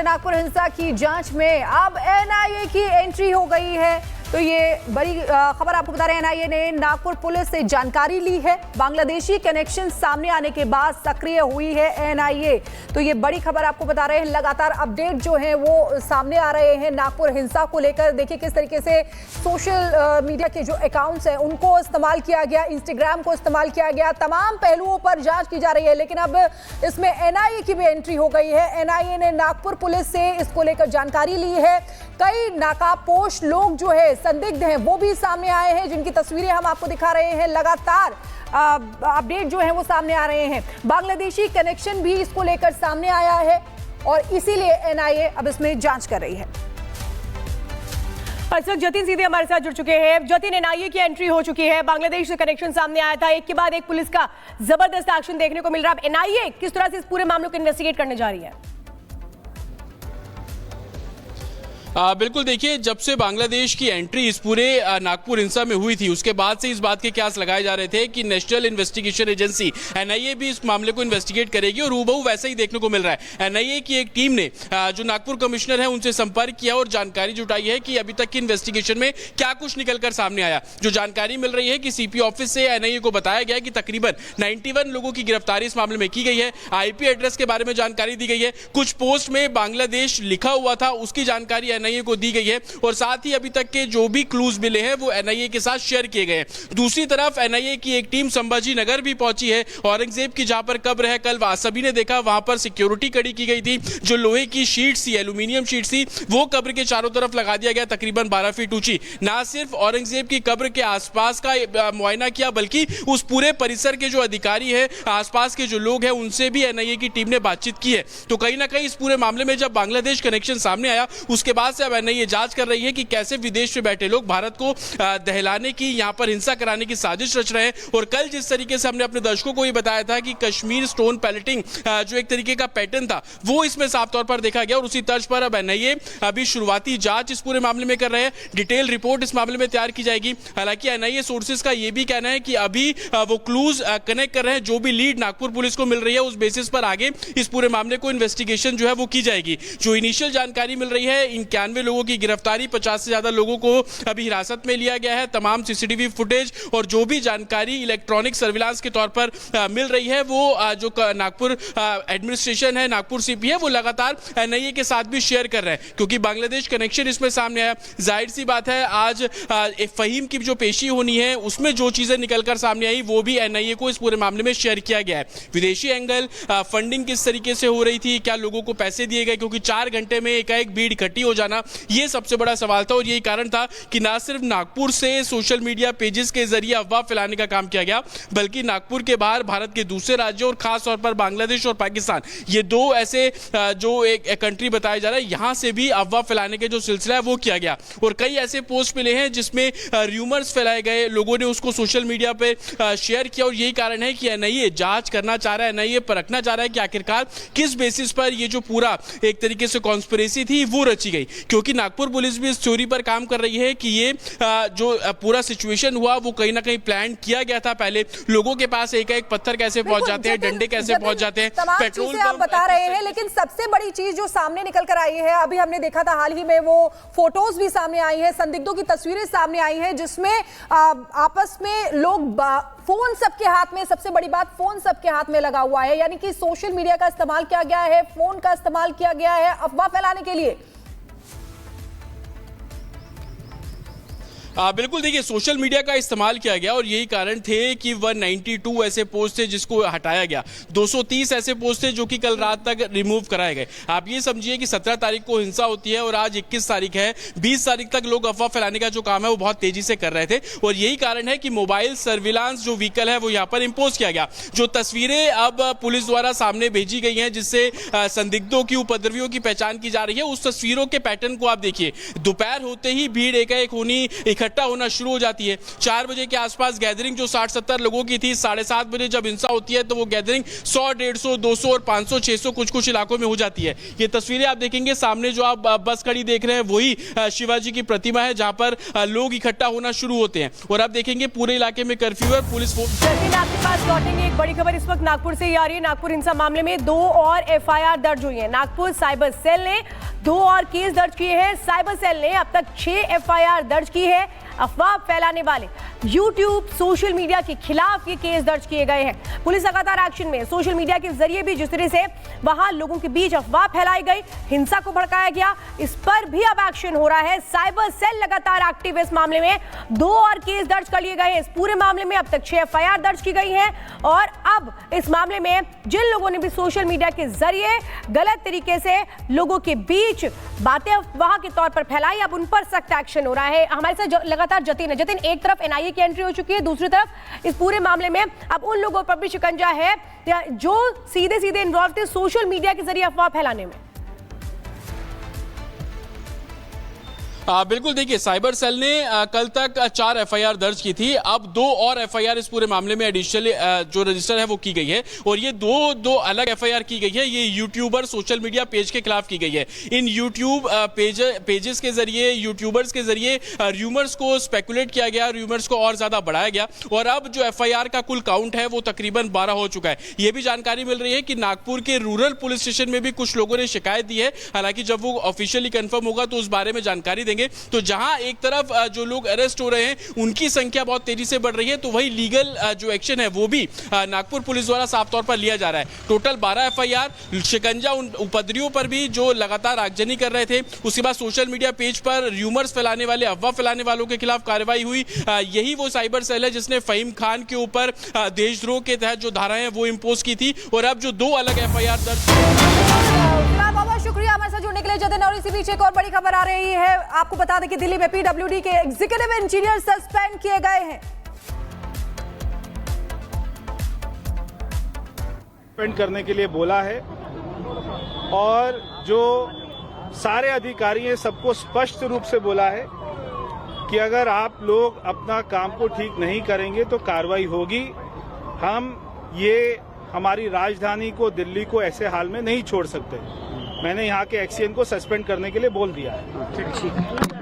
नागपुर हिंसा की जांच में अब एनआईए की एंट्री हो गई है। तो ये बड़ी खबर आपको बता रहे हैं, एनआईए ने नागपुर पुलिस से जानकारी ली है। बांग्लादेशी कनेक्शन सामने आने के बाद सक्रिय हुई है एनआईए। तो ये बड़ी खबर आपको बता रहे हैं। लगातार अपडेट जो है वो सामने आ रहे हैं नागपुर हिंसा को लेकर। देखिए किस तरीके से सोशल मीडिया के जो अकाउंट्स हैं उनको इस्तेमाल किया गया, इंस्टाग्राम को इस्तेमाल किया गया, तमाम पहलुओं पर जांच की जा रही है। लेकिन अब इसमें एनआईए की भी एंट्री हो गई है। एनआईए ने नागपुर पुलिस से इसको लेकर जानकारी ली है। कई नाकापोश लोग जो है संदिग्ध हैं वो भी सामने आए हैं, जिनकी तस्वीरें हम आपको दिखा रहे हैं। लगातार अपडेट जो है वो सामने आ रहे हैं। बांग्लादेशी कनेक्शन भी इसको लेकर सामने आया है और इसीलिए एनआईए अब इसमें जांच कर रही है। इस वक्त जतिन सीधे हमारे साथ जुड़ चुके हैं। जतिन, एनआईए की एंट्री हो चुकी है, बांग्लादेश से कनेक्शन सामने आया था, एक के बाद एक पुलिस का जबरदस्त एक्शन देखने को मिल रहा है। अब एनआईए किस तरह से इस पूरे मामले को इन्वेस्टिगेट करने जा रही है? बिल्कुल, देखिए, जब से बांग्लादेश की एंट्री इस पूरे नागपुर हिंसा में हुई थी उसके बाद से इस बात के कयास लगाए जा रहे थे कि नेशनल इन्वेस्टिगेशन एजेंसी एनआईए भी इस मामले को इन्वेस्टिगेट करेगी और हूबहू वैसा ही देखने को मिल रहा है। एनआईए की एक टीम ने जो नागपुर कमिश्नर है उनसे संपर्क किया और जानकारी जुटाई है कि अभी तक की इन्वेस्टिगेशन में क्या कुछ निकलकर सामने आया। जो जानकारी मिल रही है कि सीपी ऑफिस से एनआईए को बताया गया कि तकरीबन 91 लोगों की गिरफ्तारी इस मामले में की गई है। आईपी एड्रेस के बारे में जानकारी दी गई है। कुछ पोस्ट में बांग्लादेश लिखा हुआ था, उसकी जानकारी एनआईए को दी गई है और साथ ही अभी तक के जो भी क्लूज मिले हैं वो एनआईए के साथ शेयर किए गए हैं। दूसरी तरफ एनआईए की एक टीम संभाजी नगर भी पहुंची है। औरंगजेब की जहां पर कब्र है, कल सभी ने देखा वहां पर सिक्योरिटी कड़ी की गई थी। जो लोहे की शीट थी, एल्यूमिनियम शीट थी, वो कब्र के चारों तरफ लगा दिया गया, तकरीबन 12 फीट ऊंची। ना सिर्फ औरंगजेब की कब्र के आसपास का मुआयना किया बल्कि उस पूरे परिसर के जो अधिकारी है, आसपास के जो लोग हैं, उनसे भी एनआईए की टीम ने बातचीत की है। तो कहीं ना कहीं इस पूरे मामले में जब बांग्लादेश कनेक्शन सामने आया उसके बाद से अब एनआईए जांच कर रही है कि कैसे विदेश में बैठे लोग भारत को दहलाने की, यहां पर हिंसा कराने की साजिश रच रहे हैं। और कल जिस तरीके से हमने अपने दर्शकों को ये बताया था कि कश्मीर स्टोन पैलेटिंग जो एक तरीके का पैटर्न था वो इसमें साफ तौर पर देखा गया और उसी तर्ज पर अब एनआईए अभी शुरुआती जांच इस पूरे मामले में कर रहे हैं। डिटेल रिपोर्ट इस मामले में तैयार की जाएगी। हालांकि एनआईए सोर्सेज का यह भी कहना है कि अभी वो क्लूज कनेक्ट कर रहे हैं। जो भी लीड नागपुर पुलिस को मिल रही है उस बेसिस पर आगे इस पूरे मामले को इन्वेस्टिगेशन जो है वो की जाएगी। जो इनिशियल जानकारी मिल रही है, 91 लोगों की गिरफ्तारी, 50 से ज्यादा लोगों को अभी हिरासत में लिया गया है। तमाम सीसीटीवी फुटेज और जो भी जानकारी इलेक्ट्रॉनिक सर्विलांस के तौर पर मिल रही है वो जो नागपुर एडमिनिस्ट्रेशन है, नागपुर सीपी है, वो लगातार एनआईए के साथ भी शेयर कर रहे हैं। क्योंकि बांग्लादेश कनेक्शन इसमें सामने आया, जाहिर सी बात है आज फहीम की जो पेशी होनी है उसमें जो चीजें निकलकर सामने आई वो भी एनआईए को इस पूरे मामले में शेयर किया गया है। विदेशी एंगल, फंडिंग किस तरीके से हो रही थी, क्या लोगों को पैसे दिए गए, क्योंकि 4 घंटे में एकाएक भीड़ इकट्ठी हो जाना ये सबसे बड़ा सवाल था। और यही कारण था कि ना सिर्फ नागपुर से सोशल मीडिया पेजेस के जरिए अफवाह फैलाने का काम किया गया बल्कि नागपुर के बाहर भारत के दूसरे राज्यों और खास तौर पर बांग्लादेश और पाकिस्तान, ये दो ऐसे जो एक कंट्री बताया जा रहा है, यहां से भी अफवाह फैलाने के जो सिलसिला है वो किया गया। और कई ऐसे पोस्ट मिले हैं जिसमें र्यूमर्स फैलाए गए, लोगों ने उसको सोशल मीडिया पे शेयर किया। और यही कारण है कि एनआईए जांच करना चाह रहा है, एनआईए परखना चाह रहा है कि आखिरकार किस बेसिस पर ये जो पूरा एक तरीके से कॉन्स्पिरेसी थी वो रची गई। क्योंकि नागपुर पुलिस भी इस थ्योरी पर काम कर रही है कि ये जो पूरा सिचुएशन हुआ वो कहीं ना कहीं प्लान किया गया था। पहले लोगों के पास एक एक पत्थर कैसे पहुंच जाते हैं, डंडे कैसे पहुंच जाते हैं, पेट्रोल आप बता रहे हैं। लेकिन सबसे बड़ी चीज जो सामने निकल कर आई है, अभी हमने देखा था हाल ही में, वो फोटोज भी सामने आई है, संदिग्धों की तस्वीरें सामने आई हैं जिसमें आपस में लोग फोन सबके हाथ में, सबसे बड़ी बात फोन सबके हाथ में लगा हुआ है। यानी कि सोशल मीडिया का इस्तेमाल किया गया है, फोन का इस्तेमाल किया गया है अफवाह फैलाने के लिए। बिल्कुल, देखिए, सोशल मीडिया का इस्तेमाल किया गया और यही कारण थे कि 192 ऐसे पोस्ट थे जिसको हटाया गया। 230 ऐसे पोस्ट थे जो कि कल रात तक रिमूव कराए गए। आप ये समझिए कि 17 तारीख को हिंसा होती है और आज 21 तारीख है। 20 तारीख तक लोग अफवाह फैलाने का जो काम है वो बहुत तेजी से कर रहे थे और यही कारण है कि मोबाइल सर्विलांस जो व्हीकल है वो यहाँ पर इंपोज किया गया। जो तस्वीरें अब पुलिस द्वारा सामने भेजी गई हैं जिससे संदिग्धों की, उपद्रवियों की पहचान की जा रही है, उस तस्वीरों के पैटर्न को आप देखिए। दोपहर होते ही भीड़ एकाएक होनी, इकट्ठा होना शुरू हो जाती है। 4 बजे के आसपास गैदरिंग जो 60-70 लोगों की थी, 7:30 बजे जब हिंसा होती है तो वो गैदरिंग 100, 150, 200 और 500, 600 कुछ इलाकों में हो जाती है। ये तस्वीरें आप देखेंगे सामने जो आप बस खड़ी देख रहे हैं वही शिवाजी की प्रतिमा है जहां पर लोग इकट्ठा होना शुरू होते हैं। और आप देखेंगे पूरे इलाके में कर्फ्यू है, पुलिस आपके पास लौटेंगे। एक बड़ी खबर इस वक्त नागपुर से ही आ रही है। नागपुर हिंसा मामले में 2 और एफआईआर दर्ज हुई है। नागपुर साइबर सेल ने 2 और केस दर्ज किए हैं। साइबर सेल ने अब तक 6 एफआईआर दर्ज की है। अफवाह फैलाने वाले यूट्यूब, सोशल मीडिया के खिलाफ ये केस दर्ज किए गए हैं। पुलिस लगातार एक्शन में। सोशल मीडिया के जरिए भी जिस तरह से वहां लोगों के बीच अफवाह फैलाई गई, हिंसा को भड़काया गया, इस पर भी अब एक्शन हो रहा है। साइबर सेल लगातार एक्टिव है इस मामले में। 2 और केस दर्ज कर लिए गए हैं। इस पूरे मामले में अब तक 6 एफआईआर दर्ज की गई हैं और अब इस मामले में जिन लोगों ने भी सोशल मीडिया के जरिए गलत तरीके से लोगों के बीच बातें अफवाह के तौर पर फैलाई, अब उन पर सख्त एक्शन हो रहा है। हमारे साथ लगातार जतिन है। जतिन, एक तरफ एनआईए की एंट्री हो चुकी है, दूसरी तरफ इस पूरे मामले में अब उन लोगों पर भी शिकंजा है जो सीधे सीधे इन्वॉल्व थे सोशल मीडिया के जरिए अफवाह फैलाने में। बिल्कुल, देखिए साइबर सेल ने कल तक 4 एफआईआर दर्ज की थी। अब 2 और एफआईआर इस पूरे मामले में एडिशनली जो रजिस्टर है वो की गई है और ये दो अलग एफआईआर की गई है। ये यूट्यूबर सोशल मीडिया पेज के खिलाफ की गई है। इन यूट्यूब पेजेस के जरिए, यूट्यूबर्स के जरिए र्यूमर्स को स्पेकुलेट किया गया, र्यूमर्स को और ज्यादा बढ़ाया गया और अब जो एफआईआर का कुल काउंट है वो तकरीबन 12 हो चुका है। ये भी जानकारी मिल रही है कि नागपुर के रूरल पुलिस स्टेशन में भी कुछ लोगों ने शिकायत दी है। हालांकि जब वो ऑफिशियली कंफर्म होगा तो उस बारे में जानकारी देंगे। तो जहां एक तरफ जो लोग अरेस्ट हो रहे हैं उनकी संख्या बहुत तेजी से बढ़ रही है, तो वही लीगल जो एक्शन है वो भी नागपुर पुलिस द्वारा साफ तौर पर लिया जा रहा है। टोटल 12 एफआईआर, शिकंजा उन उपद्रवियों पर भी जो लगातार आगजनी कर रहे थे। उसके बाद सोशल मीडिया पेज पर र्यूमर्स फैलाने वाले, अफवाह फैलाने वालों के खिलाफ कार्रवाई हुई। यही वो साइबर सेल है जिसने फहीम खान के ऊपर देशद्रोह के तहत जो धाराएं वो इंपोज की थी और अब जो 2 अलग एफआईआर दर्ज। बहुत शुक्रिया हमारे साथ जुड़ने के लिए जतिन। और इसी बीच एक और बड़ी खबर आ रही है। आपको बता दें कि दिल्ली में पीडब्ल्यूडी के एग्जीक्यूटिव इंजीनियर सस्पेंड किए गए हैं। सस्पेंड करने के लिए बोला है और जो सारे अधिकारी हैं सबको स्पष्ट रूप से बोला है कि अगर आप लोग अपना काम को ठीक नहीं करेंगे तो कार्रवाई होगी। हम ये हमारी राजधानी को, दिल्ली को ऐसे हाल में नहीं छोड़ सकते। मैंने यहाँ के एक्सीएन को सस्पेंड करने के लिए बोल दिया है।